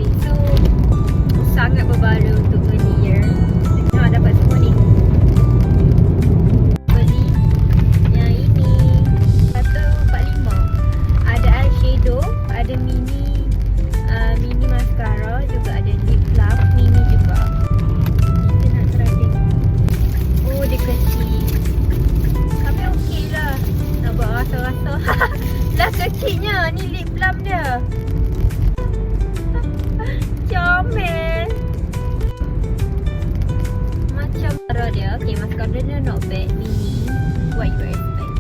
Itu sangat berbaloi untuk beli ya. Tengok dapat semua ni. Beli yang ini 145. Ada eyeshadow, ada mini mascara, juga ada lip plum mini juga. Kita nak try tengok. Oh, dia kecil. Tapi okey lah. Nak buat rasa-rasa. Lah kecilnya. Ni lip plum dia. Comel. Macam mascara dia. Okay, mascara dia not bad. Mini. What you expect?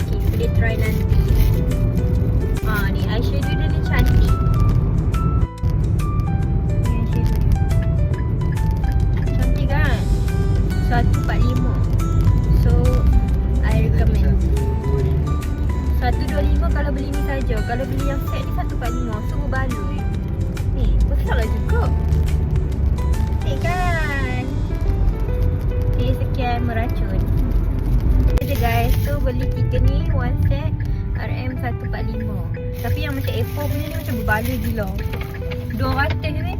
Okay, boleh try nanti. Ni eyeshadow dia ni cantik. Ni eyeshadow dia. Cantik kan? 145. So, I recommend. 125 kalau beli ni saja. Kalau beli yang set ni 145. So, berbaloi. Ni, besar lah juga. Cantik kan? Okay, sekian meracun. Okay guys, so beli 3 ni, one set RM145. Tapi yang macam A4 punya ni macam berbaloi gila. 200 je ni.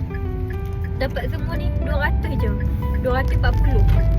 Dapat semua ni 200 je. 240.